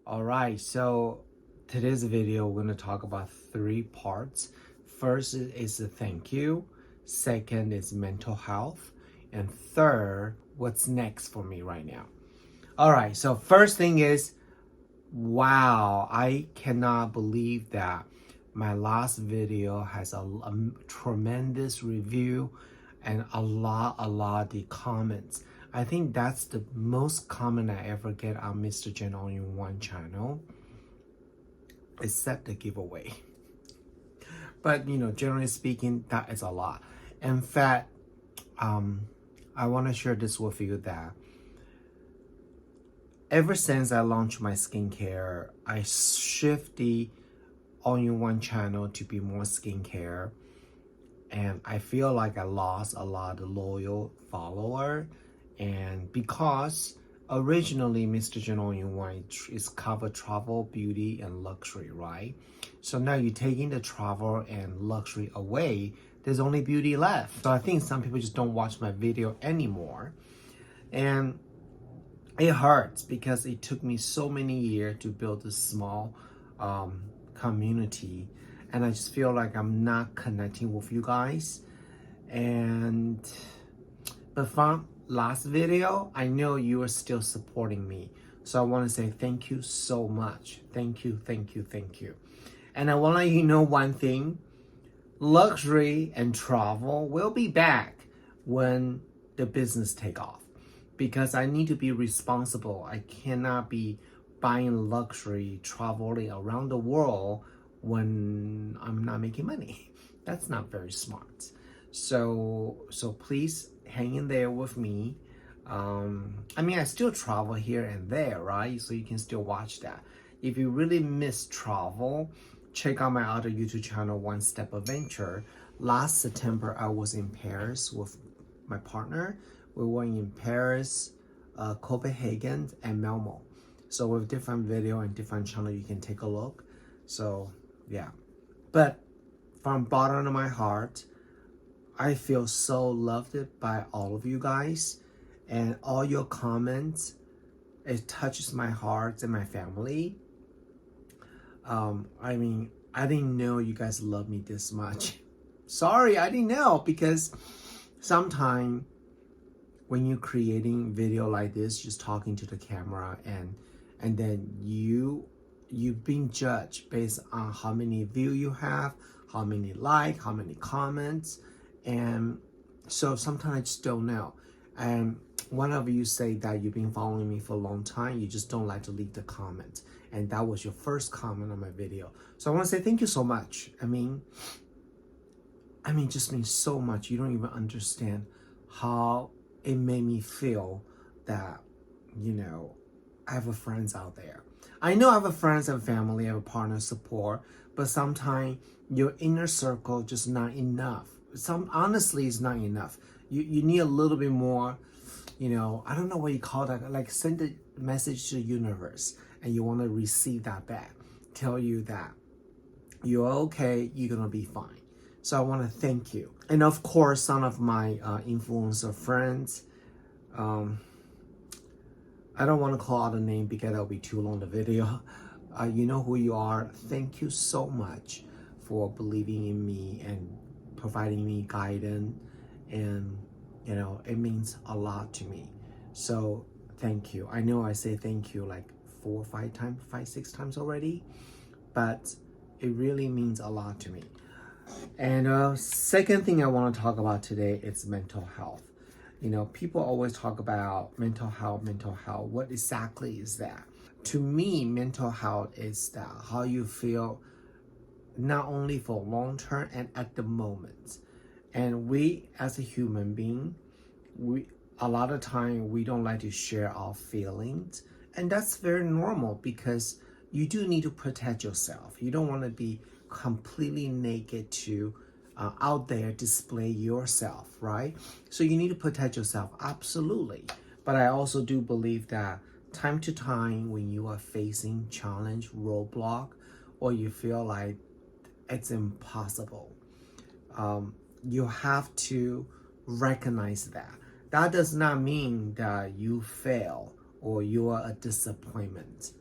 All right, so today's video, we're going to talk about three parts. First is a thank you. Second is mental health. And third, what's next for me right now. All right, so first thing is, wow, I cannot believe that my last video has a tremendous review and a lot of the comments. I think that's the most comment I ever get on Mr. Jen All-in-One channel, except the giveaway. But generally speaking, that is a lot. In fact, I want to share this with you that ever since I launched my skincare, I shift the All-in-One channel to be more skincare. And I feel like I lost a lot of loyal follower. And because originally Mr. Jen All-in-One is cover travel, beauty, and luxury, right? So now you're taking the travel and luxury away, there's only beauty left. So I think some people just don't watch my video anymore. And it hurts because it took me so many years to build this small community. And I just feel like I'm not connecting with you guys. But from last video, I know you are still supporting me. So I want to say thank you so much. Thank you. And I want to let you know one thing. Luxury and travel will be back when the business take off. Because I need to be responsible. I cannot be buying luxury, traveling around the world when I'm not making money. That's not very smart. So please hang in there with me. I still travel here and there, right? So you can still watch that. If you really miss travel, check out my other YouTube channel, One Step Adventure. Last September, I was in Paris with my partner. We were in Paris, Copenhagen, and Malmo. So with different video and different channel, you can take a look. So yeah, but from bottom of my heart, I feel so loved by all of you guys, and all your comments. It touches my heart and my family. I didn't know you guys love me this much. Sorry, I didn't know, because sometimes when you're creating video like this, just talking to the camera, and then you've been judged based on how many views you have, how many like, how many comments, and so sometimes I just don't know. And one of you say that you've been following me for a long time, you just don't like to leave the comment, and that was your first comment on my video. So I want to say thank you so much. I mean, just means so much. You don't even understand how it made me feel that, I have friends out there. I know I have friends and family, I have a partner support, but sometimes your inner circle just not enough. Honestly, it's not enough. You need a little bit more, I don't know what you call that, like send a message to the universe, and you want to receive that back. Tell you that you're okay, you're gonna be fine. So I want to thank you. And of course, some of my influencer friends, I don't want to call out a name because that'll be too long the video. You know who you are. Thank you so much for believing in me and providing me guidance. And, it means a lot to me. So thank you. I know I say thank you like 4 or 5 times, 6 times already, but it really means a lot to me. And second thing I want to talk about today is mental health. People always talk about mental health. What exactly is that? To me, mental health is that how you feel, not only for long term and at the moment. And we, as a human being, a lot of time we don't like to share our feelings, and that's very normal because you do need to protect yourself. You don't want to be completely naked to out there display yourself, right? So you need to protect yourself, absolutely. But I also do believe that time to time, when you are facing challenge, roadblock, or you feel like it's impossible, you have to recognize that. That does not mean that you fail or you are a disappointment.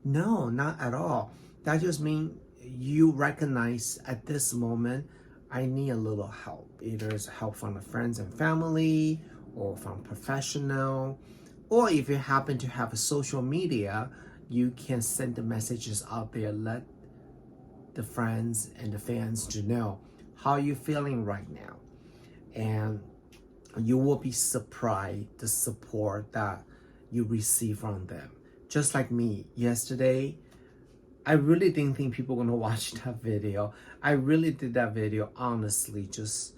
No, not at all. That just means you recognize at this moment, I need a little help. Either it's help from the friends and family or from professional, or if you happen to have a social media, you can send the messages out there, let the friends and the fans to know how you're feeling right now. And you will be surprised the support that you receive from them. Just like me, yesterday, I really didn't think people were gonna watch that video. I really did that video honestly, just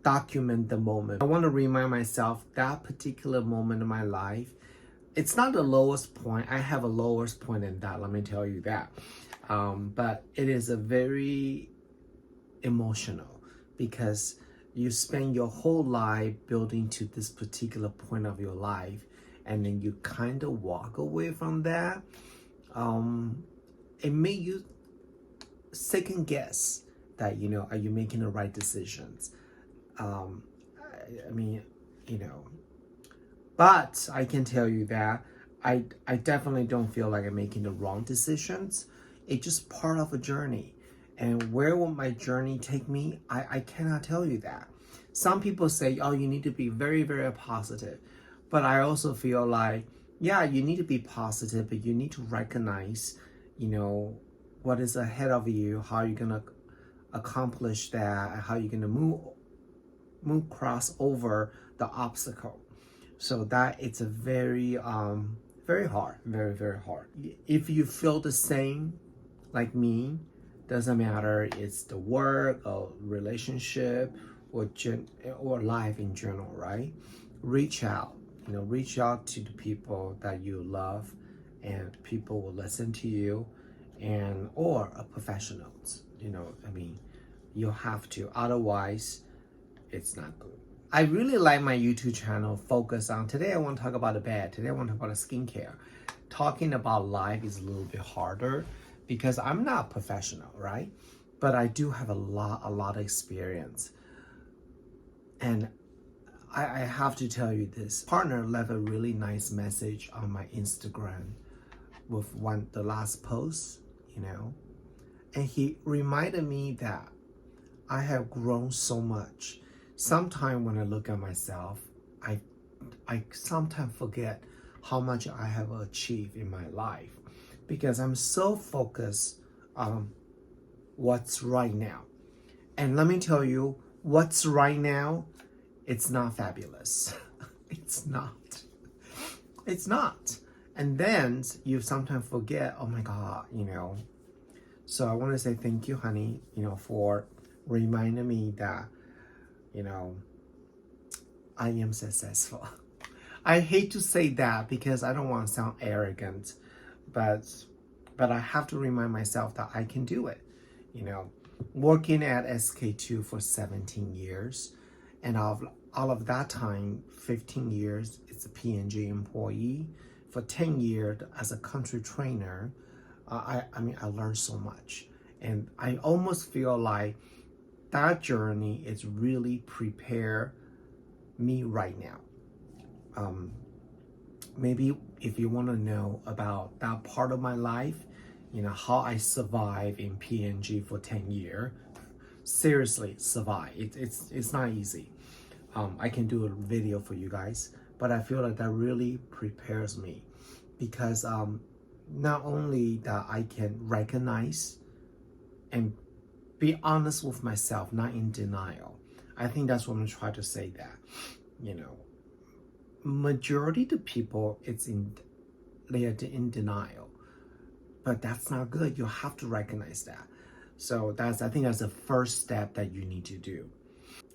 document the moment. I want to remind myself that particular moment in my life, it's not the lowest point. I have a lowest point in that, let me tell you that. But it is a very emotional because you spend your whole life building to this particular point of your life, and then you kind of walk away from that. It made you second guess that, are you making the right decisions? I mean, but I can tell you that I definitely don't feel like I'm making the wrong decisions. It's just part of a journey. And where will my journey take me? I cannot tell you that. Some people say, oh, you need to be very, very positive. But I also feel like, yeah, you need to be positive, but you need to recognize, what is ahead of you, how you're going to accomplish that, how you're going to cross over the obstacle. So that it's a very, very hard, very, very hard. If you feel the same like me, doesn't matter, it's the work or relationship or life in general, right? Reach out, reach out to the people that you love, and people will listen to you, and or a professionals. You have to, otherwise it's not good. I really like my YouTube channel focus on, today I want to talk about the bed, today I want to talk about the skincare. Talking about life is a little bit harder because I'm not professional, right? But I do have a lot of experience. And I have to tell you this. Partner left a really nice message on my Instagram with the last post, and he reminded me that I have grown so much. Sometimes when I look at myself, I sometimes forget how much I have achieved in my life because I'm so focused on what's right now. And let me tell you, what's right now, it's not fabulous. It's not. It's not. And then you sometimes forget, oh my God, So I want to say thank you, honey, for reminding me that, I am successful. I hate to say that because I don't want to sound arrogant, but I have to remind myself that I can do it. Working at SK2 for 17 years, and all of that time, 15 years as a P&G employee, for 10 years as a country trainer. I learned so much, and I almost feel like that journey is really prepare me right now. Maybe if you want to know about that part of my life, how I survive in P&G for 10 years, seriously survive. It's not easy. I can do a video for you guys, but I feel like that really prepares me because not only that I can recognize and be honest with myself, not in denial. I think that's what I'm trying to say, that, majority of the people, they are in denial, but that's not good. You have to recognize that. So I think that's the first step that you need to do.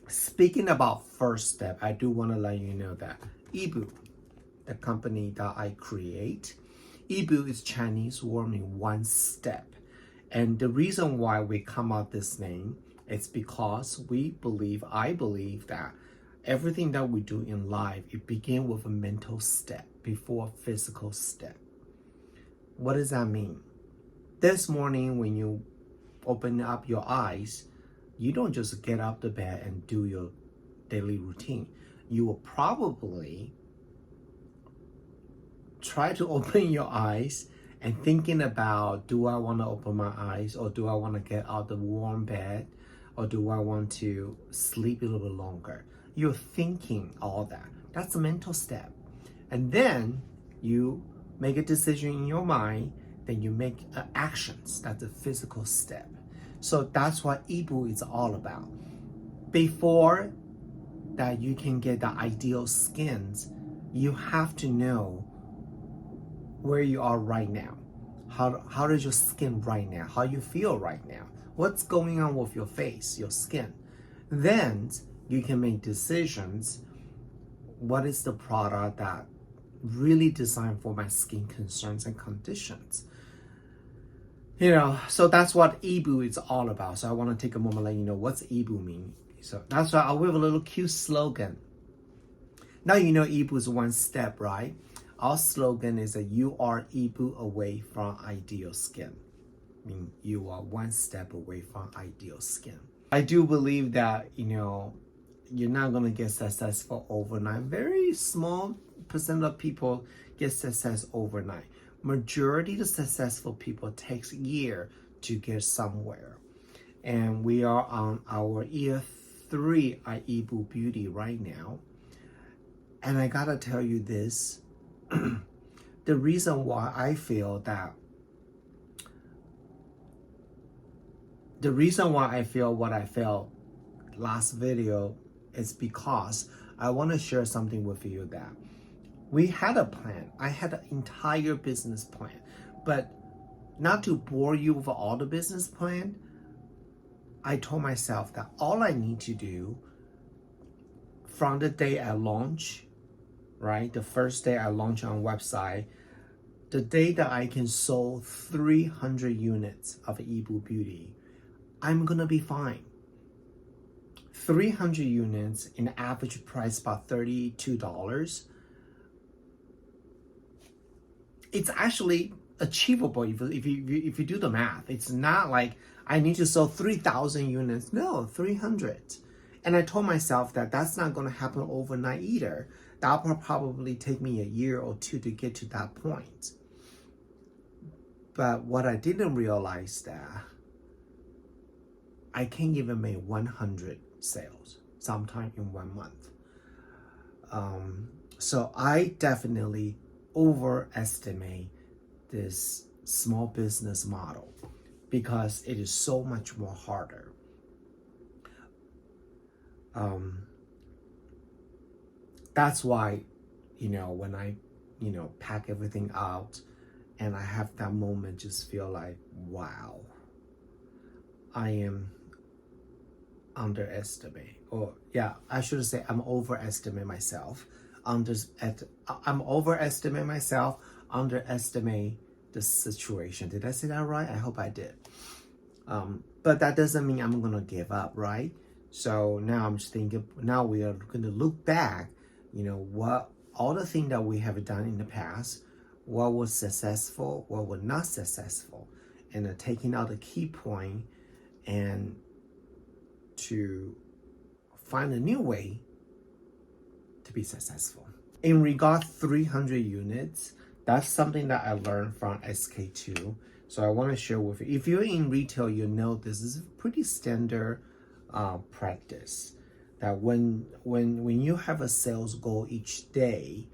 Speaking about first step, I do want to let you know that Yibu, the company that I create, Yibu is Chinese word meaning one step. And the reason why we come out this name is because I believe that everything that we do in life, it begins with a mental step before a physical step. What does that mean? This morning when you open up your eyes, you don't just get up the bed and do your daily routine. You will probably try to open your eyes and thinking about, do I want to open my eyes, or do I want to get out of the warm bed, or do I want to sleep a little bit longer? You're thinking all that. That's a mental step. And then you make a decision in your mind, then you make actions. That's a physical step. So that's what Yibu is all about. Before that you can get the ideal skins, you have to know where you are right now. How does your skin right now? How you feel right now? What's going on with your face, your skin? Then you can make decisions. What is the product that really designed for my skin concerns and conditions? So that's what Yibu is all about. So I want to take a moment to let you know what's Yibu mean. So that's why we have a little cute slogan. Now you know Yibu is one step, right? Our slogan is that you are Yibu away from ideal skin. I mean, you are one step away from ideal skin. I do believe that, you're not going to get successful overnight. Very small percent of people get success overnight. Majority of successful people takes a year to get somewhere. And we are on our year 3 at Yibu Beauty right now. And I gotta tell you this, the reason why I feel what I felt last video is because I want to share something with you that we had a plan. I had an entire business plan, but not to bore you with all the business plan, I told myself that all I need to do from the day I launch, right? The first day I launch on website, the day that I can sell 300 units of Yibu Beauty, I'm gonna be fine. 300 units in average price about $32. It's actually achievable if you do the math. It's not like I need to sell 3,000 units. No, 300. And I told myself that that's not going to happen overnight either. That will probably take me a year or two to get to that point. But what I didn't realize that I can't even make 100 sales sometime in 1 month. So I definitely overestimate this small business model because it is so much more harder. That's why, when I, pack everything out and I have that moment, just feel like, wow, I am I should say I'm overestimate myself. Underestimate the situation. Did I say that right? I hope I did. But that doesn't mean I'm gonna give up, right? So now I'm just thinking, now we are gonna look back, what all the things that we have done in the past, what was successful, what was not successful, and taking out the key point and to find a new way to be successful. In regard 300 units, that's something that I learned from SK2. So I want to share with you. If you're in retail, you know this is a pretty standard practice. That when you have a sales goal each day,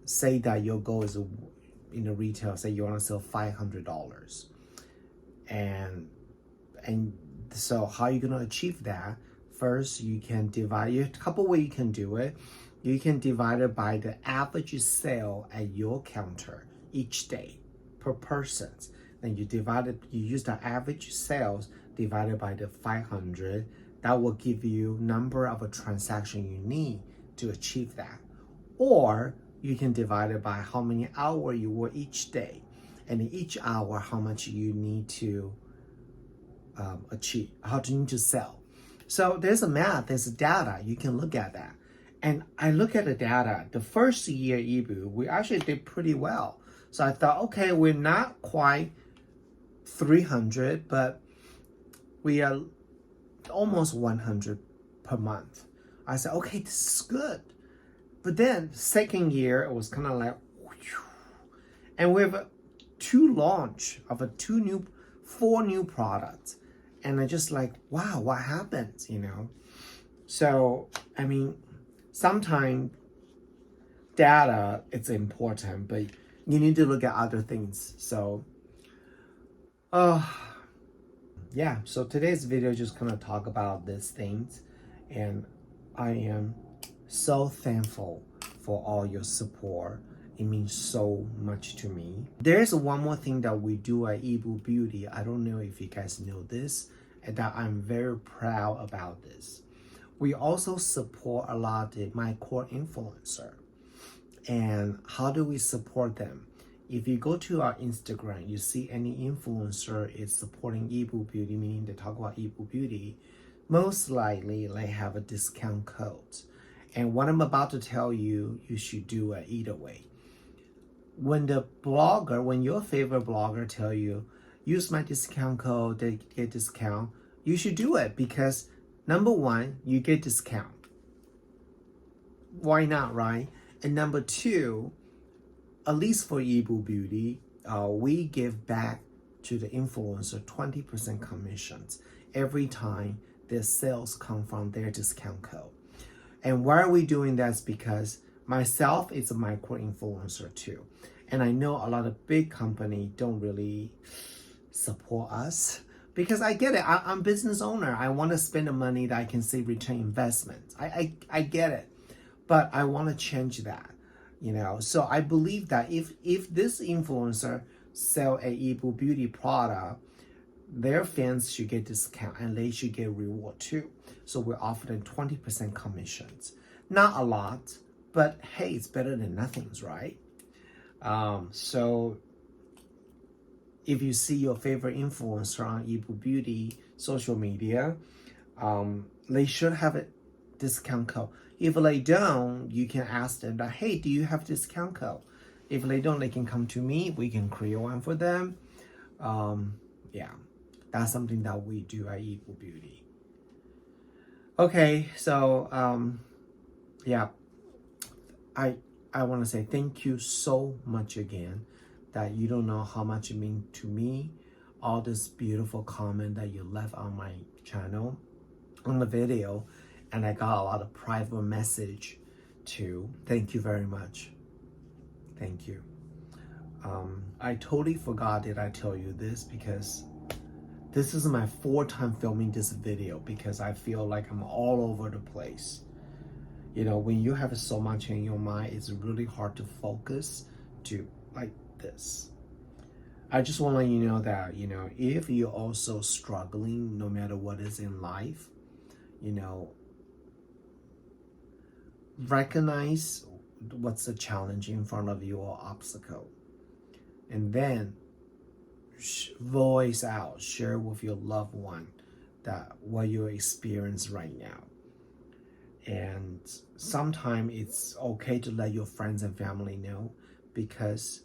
say that your goal is in the retail, say you want to sell $500, and so how are you going to achieve that? First, you can divide it. A couple ways you can do it. You can divide it by the average sale at your counter each day per person. Then you use the average sales divided by the 500. That will give you number of a transaction you need to achieve that. Or you can divide it by how many hours you work each day, and in each hour how much you need to achieve, how do you need to sell. So there's a math, there's a data, you can look at that. And I look at the data, the first year Yibu, we actually did pretty well. So I thought, okay, we're not quite 300, but we are almost 100 per month. I said, okay, this is good. But then second year, it was kind of like, whew. And with two launch of four new products. And I just like, wow, what happened, So, I mean, sometimes data is important, but you need to look at other things. So, yeah, so today's video just gonna talk about these things, and I am so thankful for all your support. It means so much to me. There's one more thing that we do at Yibu Beauty. I don't know if you guys know this, and that I'm very proud about this. We also support a lot of my core influencer. And how do we support them? If you go to our Instagram, you see any influencer is supporting Yibu Beauty, meaning they talk about Yibu Beauty, most likely they have a discount code. And what I'm about to tell you, you should do it either way. When your favorite blogger tell you, use my discount code, they get discount, you should do it because number one, you get discount. Why not, right? And number two, at least for Yibu Beauty, we give back to the influencer 20% commissions every time their sales come from their discount code. And why are we doing that? Is because myself is a micro influencer too. And I know a lot of big companies don't really support us because I get it. I'm a business owner. I want to spend the money that I can see return investment. I get it. But I want to change that, So I believe that if this influencer sell a Yibu Beauty product, their fans should get discount and they should get reward too. So we're offering 20% commissions. Not a lot, but hey, it's better than nothing, right? So if you see your favorite influencer on Yibu Beauty social media, they should have a discount code. If they don't, you can ask them that, hey, do you have discount code? If they don't, they can come to me. We can create one for them. Yeah, that's something that we do at Yibu Beauty. Okay, so yeah, I want to say thank you so much again. That you don't know how much it means to me. All this beautiful comment that you left on my channel, on the video. And I got a lot of private message too. Thank you very much. Thank you. I totally forgot that I tell you this because this is my fourth time filming this video because I feel like I'm all over the place. When you have so much in your mind, it's really hard to focus to like this. I just want to let you know that, if you're also struggling, no matter what is in life, recognize what's the challenge in front of you or obstacle, and then voice out, share with your loved one that what you experience right now. And sometimes it's okay to let your friends and family know because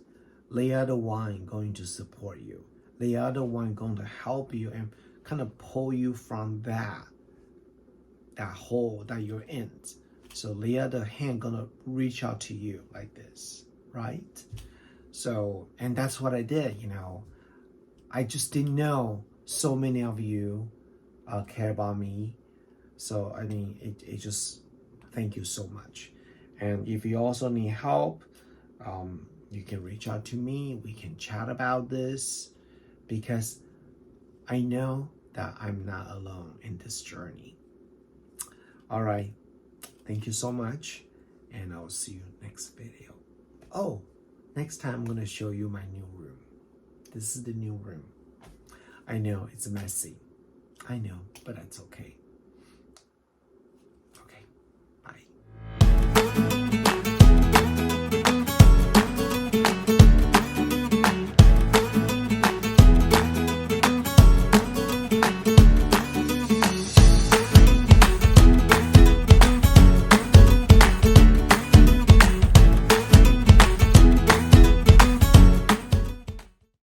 they are the one going to support you. They are the one going to help you and kind of pull you from that hole that you're in. So they are the hand gonna reach out to you like this, right? So, and that's what I did, I just didn't know so many of you care about me. So, I mean, it just, thank you so much. And if you also need help, you can reach out to me. We can chat about this because I know that I'm not alone in this journey. All right. Thank you so much, and I'll see you next video. Oh, next time I'm going to show you my new room. This is the new room. I know it's messy. I know, but that's okay.